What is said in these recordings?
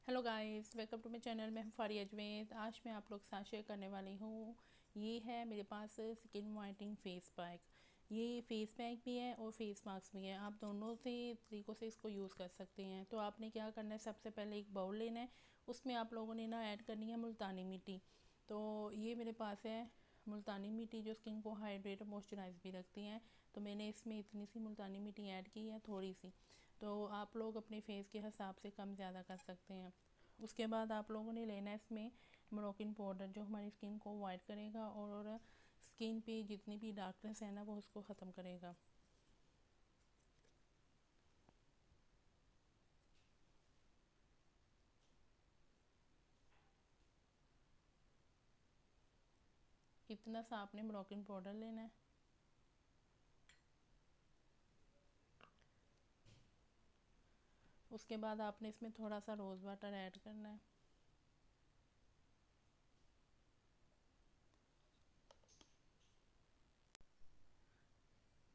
Hello guys, welcome to my channel. मैं हूँ फारिया अजमेर। आज मैं आप लोग के साथ शेयर करने वाली हूँ। ये है मेरे पास स्किन वाइटनिंग फेस पैक। ये फेस पैक भी है और फेस मास्क भी है। आप दोनों से तरीक़ों से इसको यूज़ कर सकते हैं। तो आपने क्या करना है, सबसे पहले एक बाउल लेना है। उसमें आप लोगों ने ना ऐड करनी है मुल्तानी मिट्टी। तो ये मेरे पास है मुल्तानी मिट्टी, जो स्किन को हाइड्रेट और मॉइस्चराइज भी रखती हैं। तो मैंने इसमें इतनी सी मुल्तानी मिट्टी ऐड की है, थोड़ी सी। तो आप लोग अपने फेस के हिसाब से कम ज़्यादा कर सकते हैं। उसके बाद आप लोगों ने लेना है इसमें मोरोकिन पाउडर, जो हमारी स्किन को वाइट करेगा और स्किन पे जितनी भी डार्कनेस है ना, वो उसको ख़त्म करेगा। इतना सा आपने मोरोकिन पाउडर लेना है। उसके बाद आपने इसमें थोड़ा सा रोज़ वाटर ऐड करना है।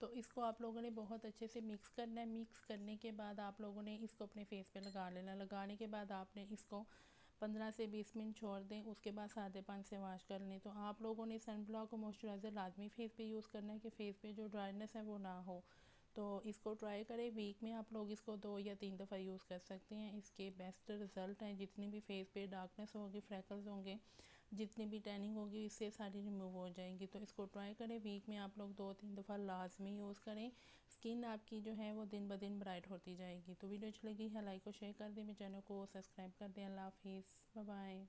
तो इसको आप लोगों ने बहुत अच्छे से मिक्स करना है। मिक्स करने के बाद आप लोगों ने इसको अपने फेस पे लगा लेना। लगाने के बाद आपने इसको 15 से 20 मिनट छोड़ दें। उसके बाद सादे पानी से वॉश कर लें। तो आप लोगों ने सन ब्लॉक और मॉइस्चराइज़र लाजमी फेस पे यूज़ करना है कि फेस पे जो ड्राइनेस है वो ना हो। तो इसको ट्राई करें। वीक में आप लोग इसको 2 या 3 दफ़ा यूज़ कर सकते हैं। इसके बेस्ट रिज़ल्ट हैं। जितनी भी फेस पे डार्कनेस होगी, फ्रैकल्स होंगे, जितनी भी टैनिंग होगी, इससे सारी रिमूव हो जाएंगी। तो इसको ट्राई करें। वीक में आप लोग 2-3 दफ़ा लाजमी यूज़ करें। स्किन आपकी जो है वो दिन ब दिन ब्राइट होती जाएगी। तो वीडियो अच्छी लगी है, लाइक और शेयर कर दें। मेरे चैनल को सब्सक्राइब कर दें। अल्लाह हाफिज़, बाय बाय।